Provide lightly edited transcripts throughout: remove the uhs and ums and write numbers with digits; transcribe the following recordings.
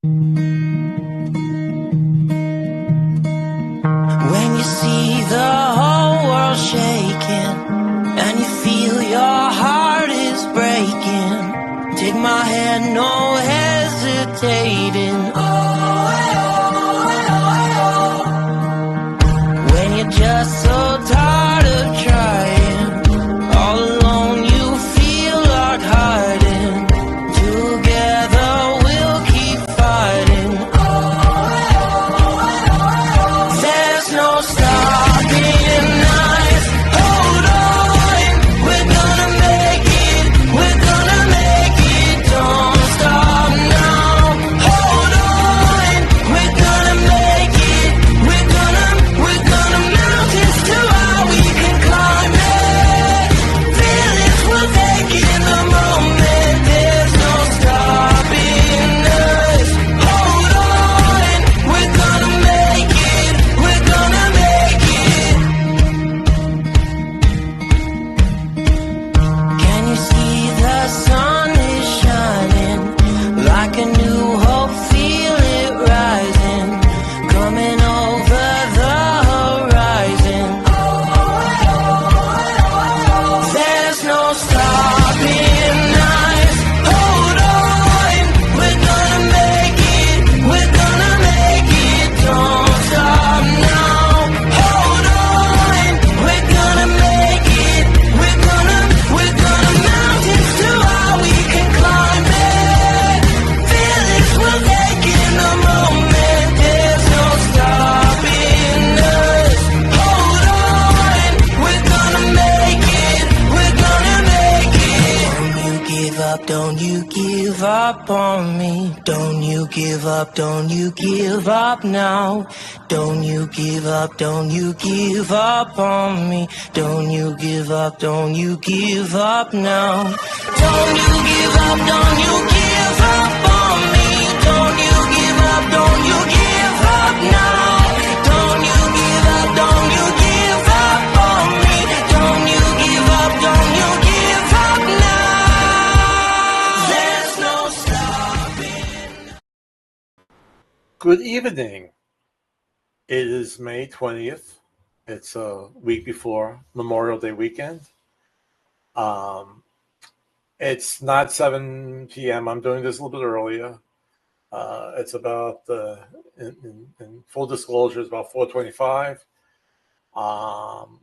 When you see the whole world shaking and you feel your heart is breaking, take my hand, no hesitating. When you're just so tired of trying, all alone you feel like hiding. Together we'll keep fighting. There's no stopping us. Hold on, we're gonna make it. We're gonna make it. Don't stop now. Hold on, we're gonna make it. We're gonna mountains too high we can climb it. Feelings we'll take in the moment. There's no stopping us. Hold on, we're gonna make it. We're gonna make it. Can you see the sun is shining like a new hope? Feel it rising, coming over the horizon. There's no stopping us. Hold on, we're gonna make it. We're gonna make it. Don't stop now. Hold on, we're gonna make it. We're gonna mountains too high we can climb it. Feelings we'll take in the moment. There's no stopping us. Hold on, we're gonna make it. We're gonna make it. Don't you give up on me. Don't you give up, don't you give up now. Don't you give up, don't you give up on me. Don't you give up, don't you give up now. Don't you give up, don't you give up on me. Don't you give up, don't you give up now. Don't you give up, don't you give up on me. Don't you give up, don't you give up now. There's no stopping. Good evening. It is May 20th. It's a week before Memorial Day weekend. It's not 7 p.m. I'm doing this a little bit earlier. It's about, in full disclosure, it's about 4:25.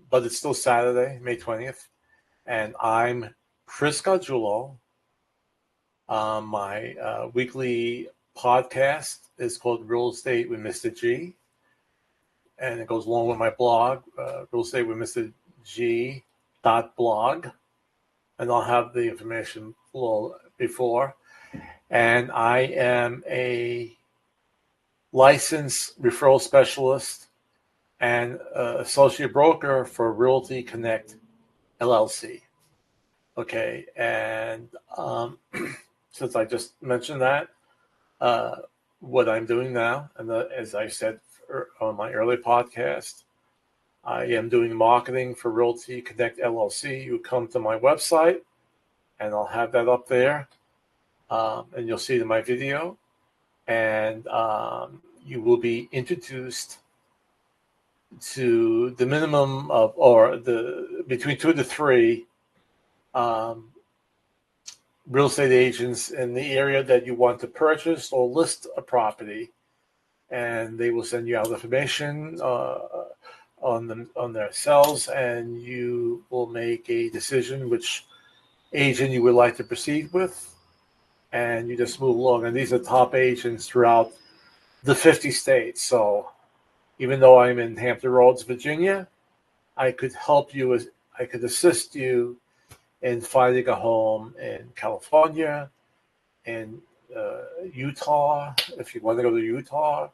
But it's still Saturday, May 20th. And I'm Chris Gargiulo. My weekly podcast is called Real Estate with Mr. G. And it goes along with my blog, Real Estate with Mr. G .blog. And I'll have the information below before. And I am a licensed referral specialist and associate broker for Realty Connect LLC. Okay, and since I just mentioned that, what I'm doing now, and as I said on my early podcast, I am doing marketing for Realty Connect LLC. You come to my website, and I'll have that up there, and you'll see it in my video, and you will be introduced to the minimum of, or the between 2 to 3 real estate agents in the area that you want to purchase or list a property, and they will send you out information on their cells, and you will make a decision which agent you would like to proceed with, and you just move along. And these are top agents throughout the 50 states. So even though I'm in Hampton Roads, Virginia, I could help you, I could assist you in finding a home in California, in Utah, if you want to go to Utah,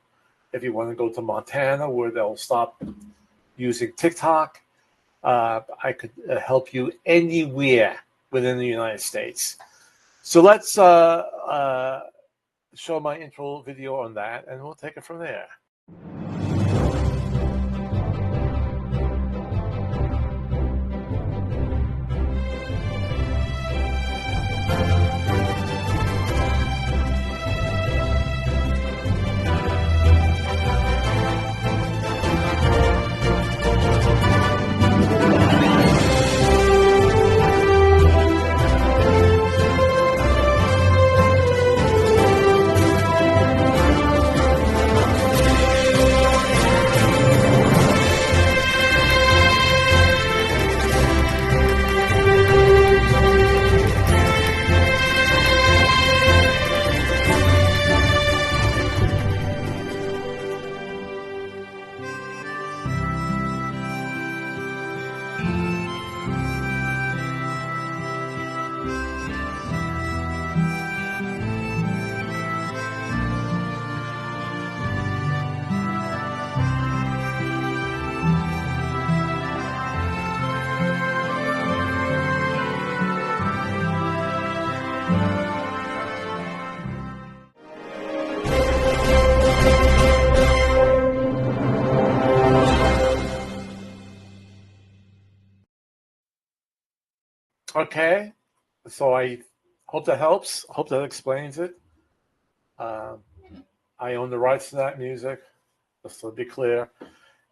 if you want to go to Montana, where they'll stop using TikTok. I could help you anywhere within the United States. So let's show my intro video on that, and we'll take it from there. Okay, so I hope that helps. Hope that explains it. I own the rights to that music, just to be clear,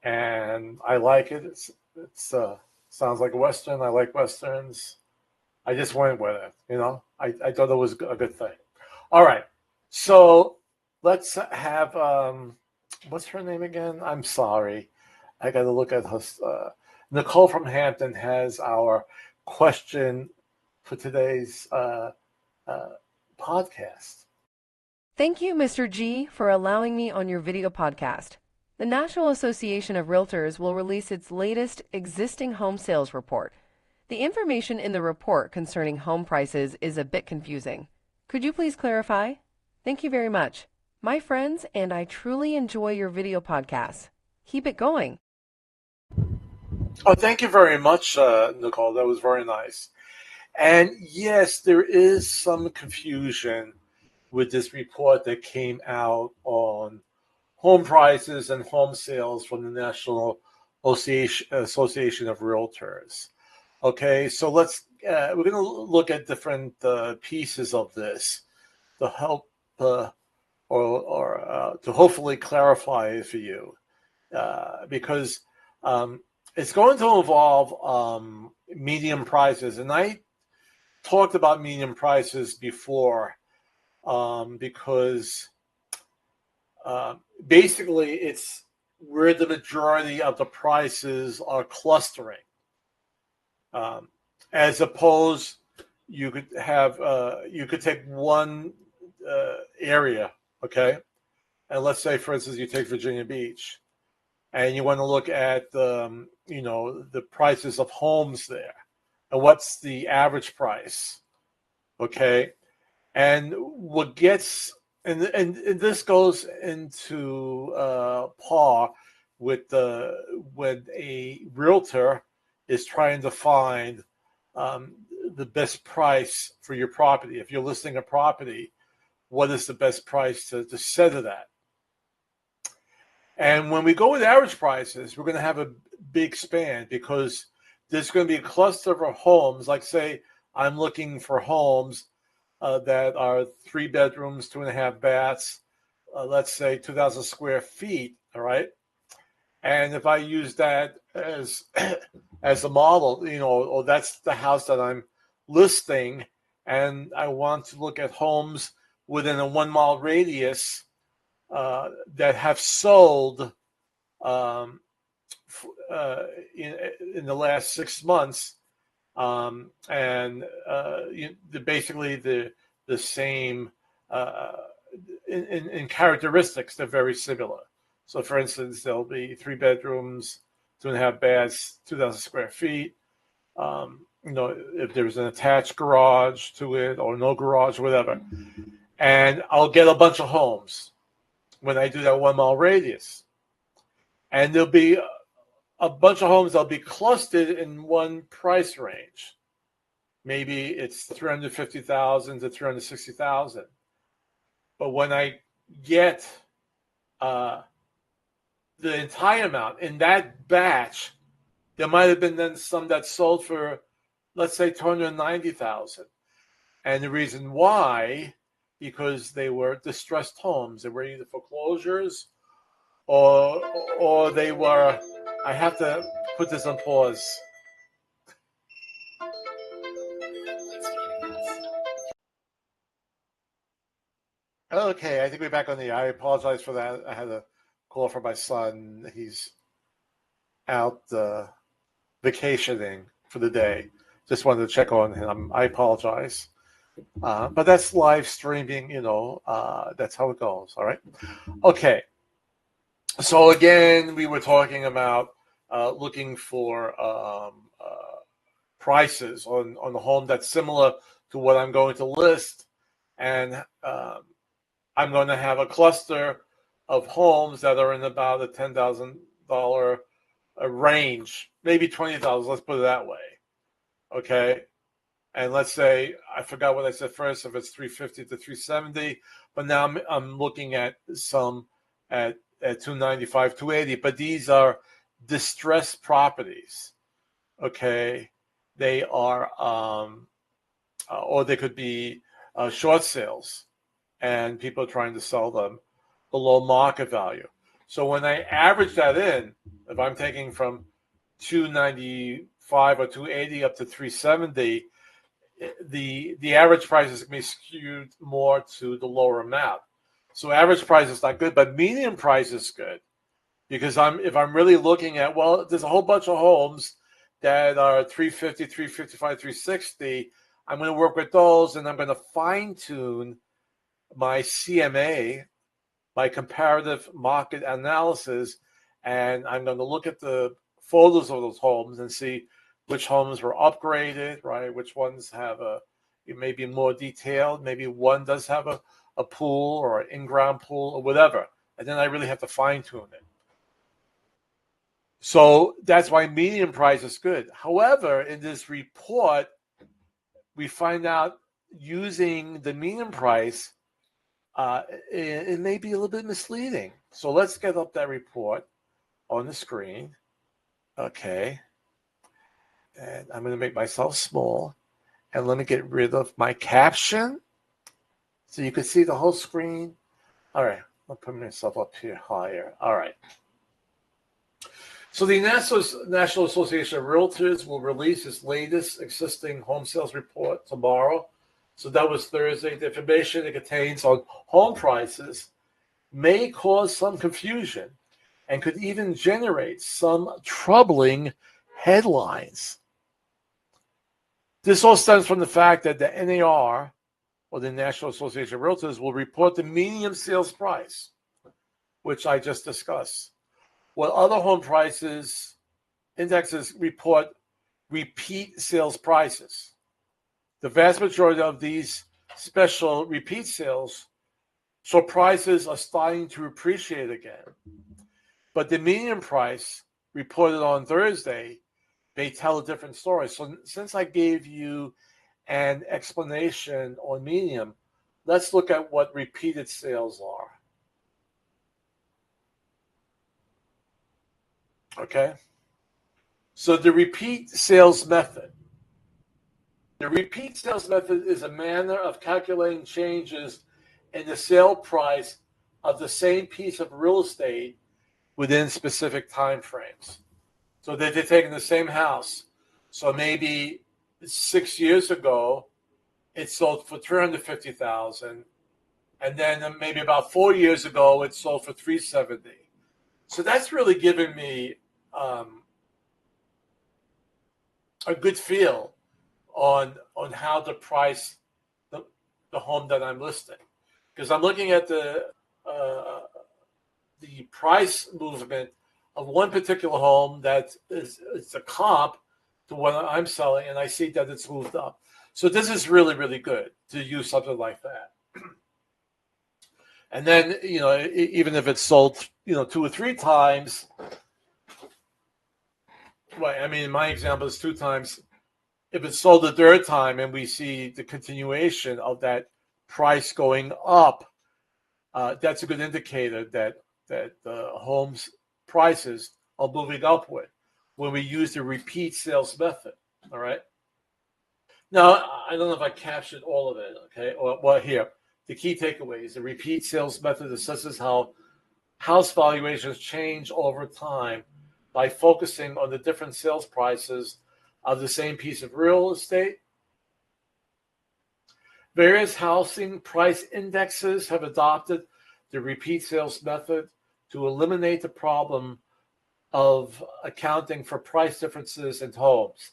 and I like it. It's sounds like a western. I like westerns. I just went with it. I thought it was a good thing. All right, so let's have what's her name again? I'm sorry, I got to look at her. Nicole from Hampton has our question for today's podcast. Thank you, Mr. G, for allowing me on your video podcast. The National Association of Realtors will release its latest existing home sales report. The information in the report concerning home prices is a bit confusing. Could you please clarify? Thank you very much. My friends and I truly enjoy your video podcasts. Keep it going. Oh, thank you very much, Nicole. That was very nice. And yes, there is some confusion with this report that came out on home prices and home sales from the National Association of Realtors. Okay, so we're going to look at different pieces of this to help or to hopefully clarify it for you, because it's going to involve median prices, and I talked about median prices before because basically it's where the majority of the prices are clustering. As opposed, you could take one area, okay, and let's say, for instance, you take Virginia Beach, and you want to look at the prices of homes there, and what's the average price, okay, and what gets and this goes into par with when a realtor is trying to find the best price for your property. If you're listing a property, what is the best price to set it at? And when we go with average prices, we're going to have a big span because there's going to be a cluster of homes. Like, say, I'm looking for homes that are 3 bedrooms, 2.5 baths, let's say 2,000 square feet, all right? And if I use that as a model, or that's the house that I'm listing, and I want to look at homes within a 1 mile radius that have sold in the last 6 months, and basically the same in characteristics. They're very similar. So, for instance, there'll be 3 bedrooms, 2.5 baths, 2,000 square feet. If there's an attached garage to it or no garage, whatever. And I'll get a bunch of homes when I do that 1 mile radius. And there'll be a bunch of homes that'll be clustered in one price range. Maybe it's $350,000 to $360,000. But when I get the entire amount in that batch, there might have been then some that sold for, let's say, $290,000. And the reason why, because they were distressed homes. They were either foreclosures or they were. I have to put this on pause. Okay, I think we're back on the. I apologize for that. I had a call from my son. He's out vacationing for the day. Just wanted to check on him. I apologize. But that's live streaming, that's how it goes. All right. Okay. So again, we were talking about looking for prices on the home that's similar to what I'm going to list. And I'm going to have a cluster of homes that are in about a $10,000 range, maybe $20,000. Let's put it that way. Okay. And let's say, I forgot what I said first, if it's 350 to 370, but now I'm looking at some at 295, 280, but these are distressed properties. Okay. they are, or they could be short sales, and people are trying to sell them below market value. So when I average that in, if I'm taking from 295 or 280 up to 370, the average price is going to be skewed more to the lower amount. So average price is not good, but median price is good, because if I'm really looking at, well, there's a whole bunch of homes that are 350, 355, 360. I'm going to work with those, and I'm going to fine tune my CMA, my comparative market analysis, and I'm going to look at the photos of those homes and see which homes were upgraded, right? Which ones have maybe more detailed. Maybe one does have a pool or an in-ground pool or whatever. And then I really have to fine tune it. So that's why median price is good. However, in this report, we find out using the median price, it may be a little bit misleading. So let's get up that report on the screen. Okay. And I'm going to make myself small. And let me get rid of my caption so you can see the whole screen. All right. I'll put myself up here higher. All right. So the National Association of Realtors will release its latest existing home sales report tomorrow. So that was Thursday. The information it contains on home prices may cause some confusion and could even generate some troubling headlines. This all stems from the fact that the NAR, or the National Association of Realtors, will report the median sales price, which I just discussed, while other home prices indexes report repeat sales prices. The vast majority of these special repeat sales show prices are starting to appreciate again. But the median price reported on Thursday may tell a different story. So since I gave you an explanation on median, let's look at what repeated sales are. Okay? So the repeat sales method. The repeat sales method is a manner of calculating changes in the sale price of the same piece of real estate within specific time frames. So they're taking the same house. So maybe 6 years ago, it sold for $350,000, and then maybe about 4 years ago, it sold for $370,000. So that's really giving me a good feel on how to price the home that I'm listing, because I'm looking at the price movement of one particular home that it's a comp to what I'm selling, and I see that it's moved up. So this is really, really good to use something like that. And then, even if it's sold, 2 or 3 times, right? I mean, in my example, it's 2 times. If it's sold the 3rd time and we see the continuation of that price going up, that's a good indicator that the home's prices are moving upward when we use the repeat sales method. All right. Now, I don't know if I captured all of it. Okay. Well, here, the key takeaways: the repeat sales method assesses how house valuations change over time by focusing on the different sales prices of the same piece of real estate. Various housing price indexes have adopted the repeat sales method to eliminate the problem of accounting for price differences in homes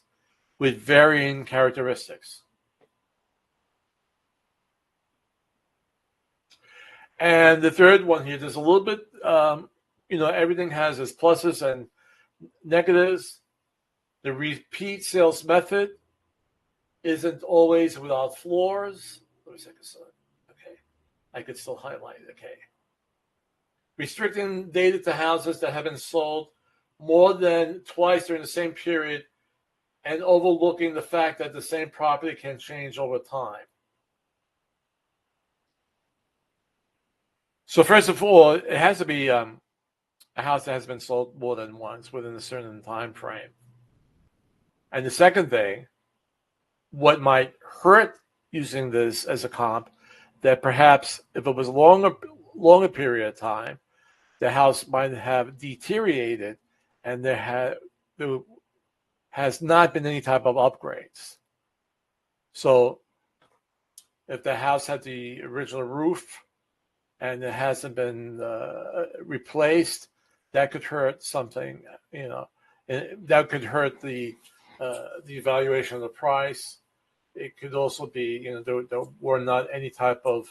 with varying characteristics. And the third one here, there's a little bit, everything has its pluses and negatives. The repeat sales method isn't always without flaws. Let me second. Okay. I could still highlight it. Okay. Restricting data to houses that have been sold more than twice during the same period and overlooking the fact that the same property can change over time. So first of all, it has to be a house that has been sold more than once within a certain time frame. And the second thing, what might hurt using this as a comp, that perhaps if it was a longer period of time, the house might have deteriorated and there has not been any type of upgrades. So if the house had the original roof and it hasn't been replaced, that could hurt something, that could hurt the evaluation of the price. It could also be, there were not any type of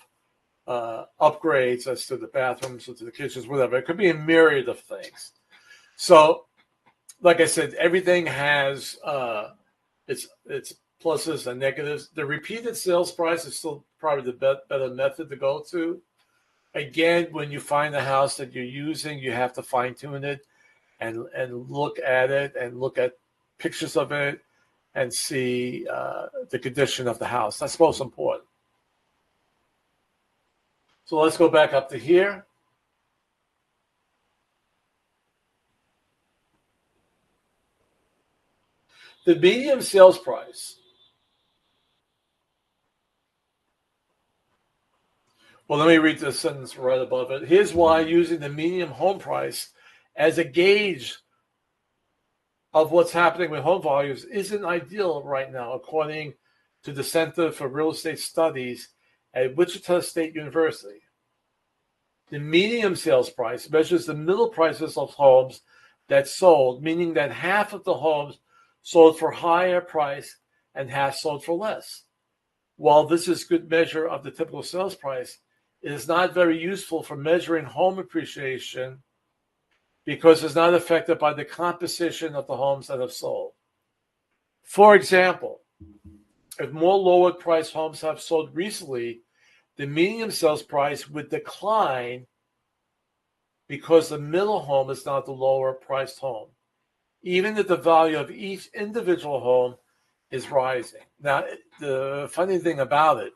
upgrades as to the bathrooms or to the kitchens, whatever. It could be a myriad of things. So, like I said, everything has its pluses and negatives. The repeated sales price is still probably the better method to go to. Again, when you find the house that you're using, you have to fine tune it and look at it and look at pictures of it and see the condition of the house. That's most important. So let's go back up to here. The median sales price. Well, let me read this sentence right above it. Here's why using the median home price as a gauge of what's happening with home values isn't ideal right now, according to the Center for Real Estate Studies at Wichita State University. The median sales price measures the middle prices of homes that sold, meaning that half of the homes sold for higher price and half sold for less. While this is a good measure of the typical sales price, it is not very useful for measuring home appreciation because it's not affected by the composition of the homes that have sold. For example, if more lower priced homes have sold recently, the median sales price would decline because the middle home is not the lower priced home, even if the value of each individual home is rising. Now, the funny thing about it,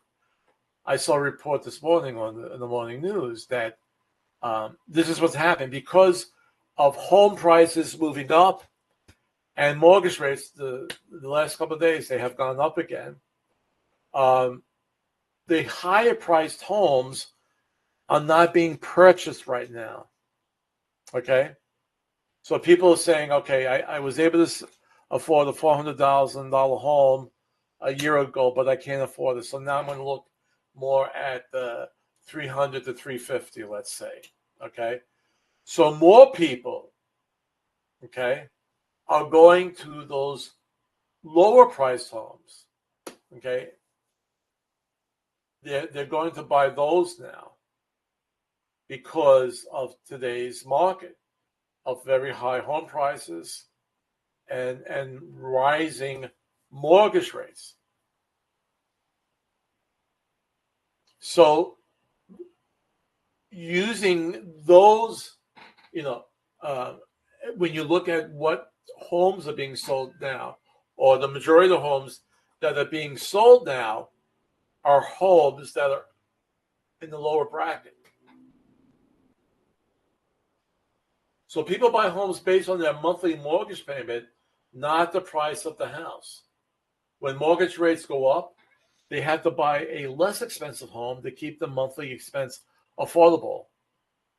I saw a report this morning in the morning news that this is what's happened because of home prices moving up and mortgage rates. The last couple of days they have gone up again. The higher priced homes are not being purchased right now. Okay, so people are saying, okay, I was able to afford a $400,000 home a year ago, but I can't afford it. So now I'm going to look more at the 300 to 350, let's say. Okay, so more people, okay, are going to those lower priced homes. Okay, they're going to buy those now because of today's market of very high home prices and rising mortgage rates. So using those, when you look at what homes are being sold now, or the majority of the homes that are being sold now are homes that are in the lower bracket. So people buy homes based on their monthly mortgage payment, not the price of the house. When mortgage rates go up, they have to buy a less expensive home to keep the monthly expense affordable.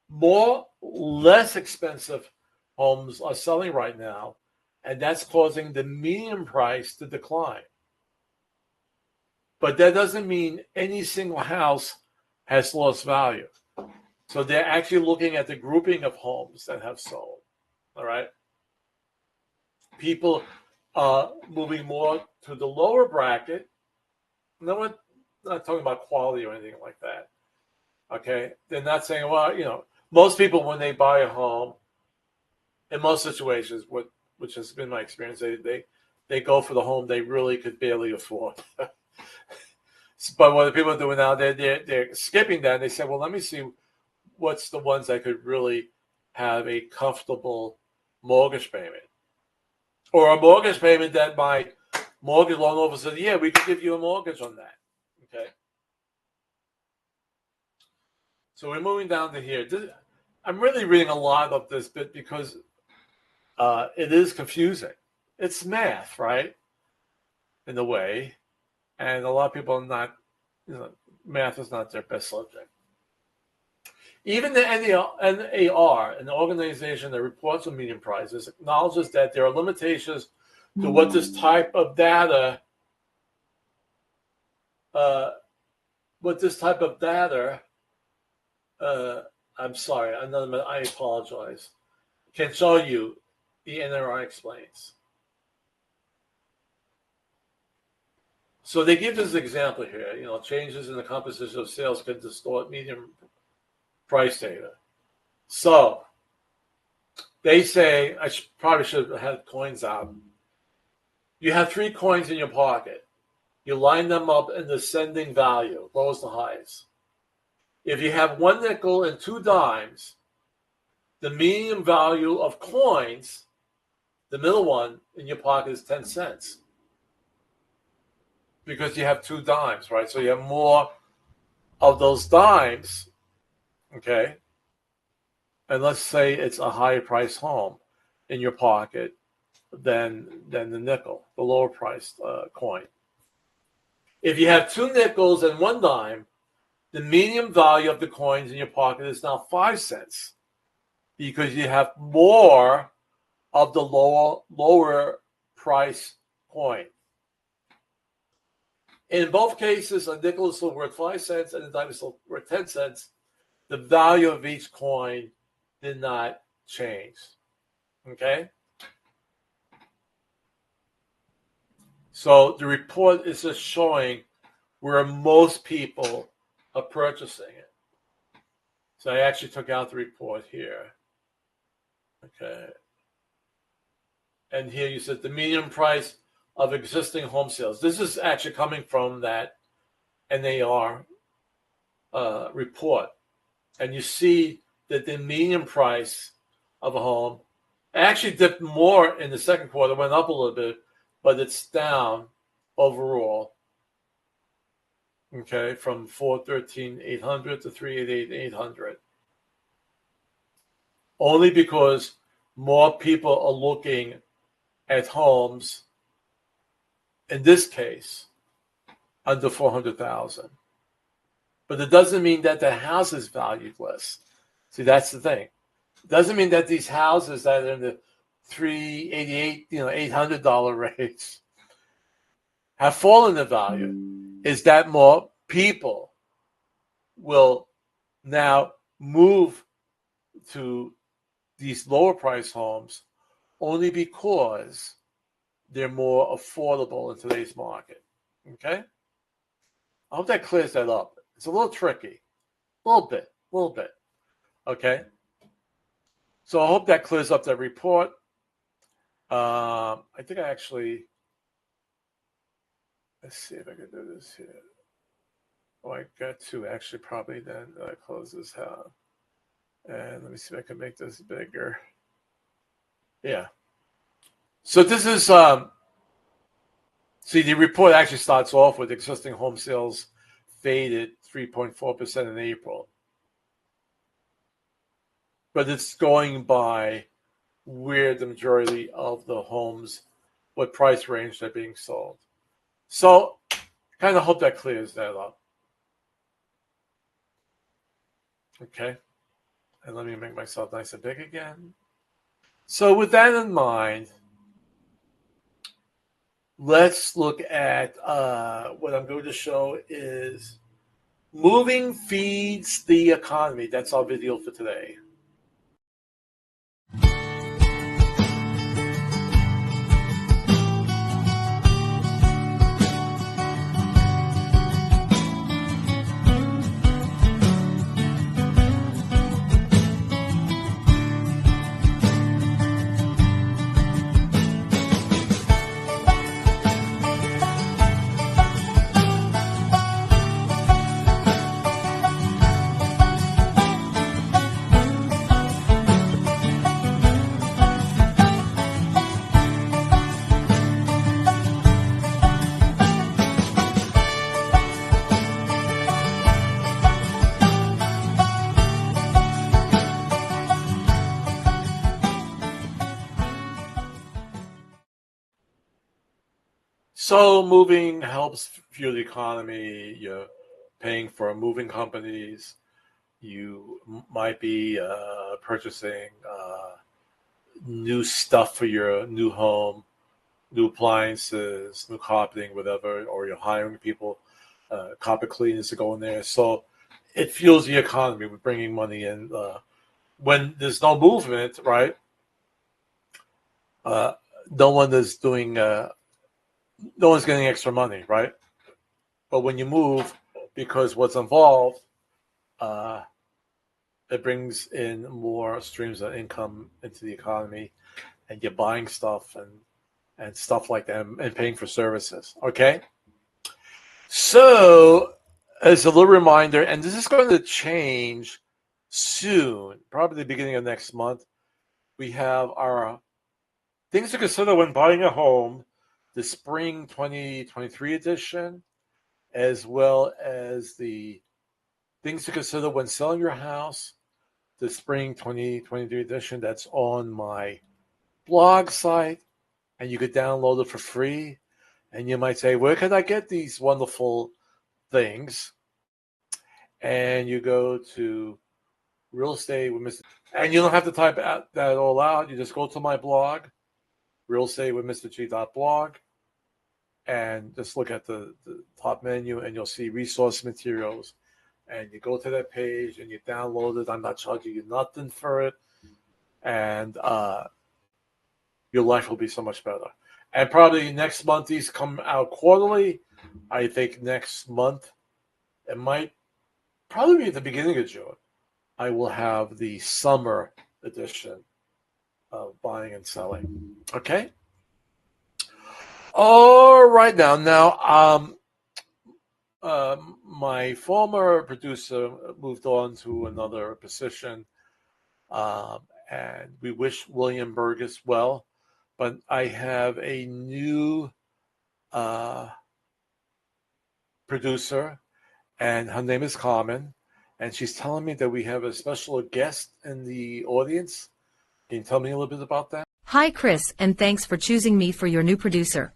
More less expensive homes are selling right now, and that's causing the median price to decline. But that doesn't mean any single house has lost value. So they're actually looking at the grouping of homes that have sold. All right. People are moving more to the lower bracket. No, we're not talking about quality or anything like that. Okay. They're not saying, well, most people, when they buy a home, in most situations, which has been my experience, they go for the home they really could barely afford. But what the people are doing now, they're skipping that. And they say, well, let me see what's the ones that could really have a comfortable mortgage payment, or a mortgage payment that my mortgage loan officer said, yeah, we could give you a mortgage on that. Okay. So we're moving down to here. I'm really reading a lot of this bit because it is confusing. it's math, right? In a way. And a lot of people are not, math is not their best subject. Even the NAR, an organization that reports on median prices, acknowledges that there are limitations to what this type of data, I'm sorry, I apologize, can show you, the NAR explains. So they give this example here, changes in the composition of sales can distort median price data. So they say, probably should have had coins out. You have 3 coins in your pocket. You line them up in descending value, lowest to highest. If you have 1 nickel and 2 dimes, the median value of coins, the middle one in your pocket, is 10 cents. Because you have 2 dimes, right? So you have more of those dimes, okay? And let's say it's a higher price home in your pocket than the nickel, the lower priced coin. If you have 2 nickels and 1 dime, the median value of the coins in your pocket is now 5 cents because you have more of the lower price coin. In both cases, a nickel is still worth 5 cents and a dime is still worth 10 cents. The value of each coin did not change. Okay? So the report is just showing where most people are purchasing it. So I actually took out the report here. Okay. And here you said the median price of existing home sales. This is actually coming from that NAR report. And you see that the median price of a home actually dipped more in the second quarter, went up a little bit, but it's down overall. Okay, from $413,800 to $388,800. Only because more people are looking at homes, in this case, under $400,000. But it doesn't mean that the house is valued less. See, that's the thing. It doesn't mean that these houses that are in the $388, $800 range have fallen in value. Is that more people will now move to these lower price homes only because they're more affordable in today's market. Okay? I hope that clears that up. It's a little tricky. A little bit. Okay? So I hope that clears up that report. I think I actually, let's see if I can do this here. Oh, I got to actually probably then close this out. And let me see if I can make this bigger. Yeah. So this is, see, the report actually starts off with existing home sales faded 3.4% in April. But it's going by where the majority of the homes, what price range they're being sold. So kind of hope that clears that up. Okay. And let me make myself nice and big again. So with that in mind, let's look at what I'm going to show is moving feeds the economy. That's our video for today. So moving helps fuel the economy. You're paying for moving companies. You might be purchasing new stuff for your new home, new appliances, new carpeting, whatever, or you're hiring people, carpet cleaners to go in there. So it fuels the economy with bringing money in. When there's no movement, right? Uh, no one is doing. No one's getting extra money, right? But when you move, because what's involved, uh, it brings in more streams of income into the economy, and you're buying stuff and stuff like that, and paying for services. Okay, so as a little reminder, and this is going to change soon, probably the beginning of next month. We have our things to consider when buying a home, the spring 2023 edition, as well as the things to consider when selling your house, the spring 2023 edition. That's on my blog site, and you could download it for free. And you might say, where can I get these wonderful things? And you go to real estate with Mr. And you don't have to type that all out. You just go to my blog, realestateWithMrG.blog, and just look at the top menu, and you'll see resource materials. And you go to that page and you download it. I'm not charging you nothing for it. And your life will be so much better. And probably next month, these come out quarterly. I think next month, it might probably be at the beginning of June, I will have the summer edition of buying and selling. Okay? All right, now, my former producer moved on to another position, and we wish William Burgess well. But I have a new producer, and her name is Carmen, and she's telling me that we have a special guest in the audience. Can you tell me a little bit about that? Hi, Chris, and thanks for choosing me for your new producer.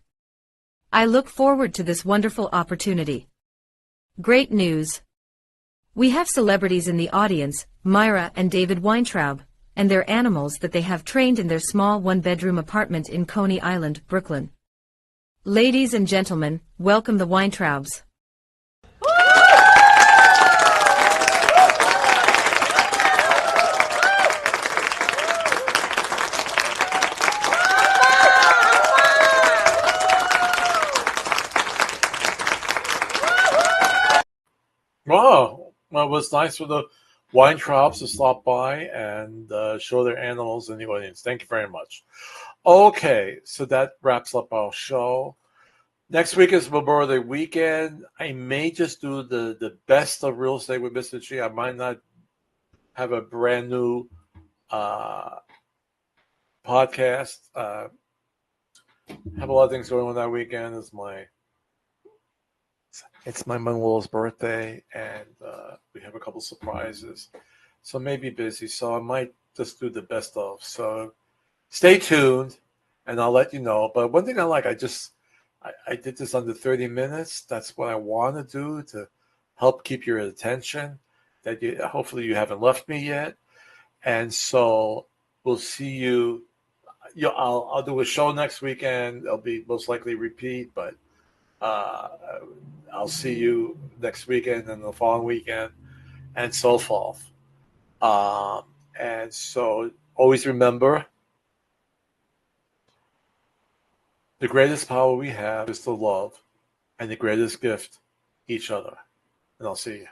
I look forward to this wonderful opportunity. Great news! We have celebrities in the audience, Myra and David Weintraub, and their animals that they have trained in their small one-bedroom apartment in Coney Island, Brooklyn. Ladies and gentlemen, welcome the Weintraubs. Wow. Well, it was nice for the Weintraubs to stop by and show their animals in the audience. Thank you very much. Okay, so that wraps up our show. Next week is Memorial Day weekend. I may just do the best of real estate with Mr. G. I might not have a brand new podcast. Have a lot of things going on that weekend. It's my mother-in-law's birthday, and we have a couple surprises. So maybe busy. So I might just do the best of. So stay tuned, and I'll let you know. But one thing I like, I did this under 30 minutes. That's what I want to do to help keep your attention. Hopefully you haven't left me yet. And so we'll see you. I'll do a show next weekend. It'll be most likely repeat, but I'll see you next weekend and the following weekend, and so forth. And so always remember, the greatest power we have is to love, and the greatest gift, each other. And I'll see you.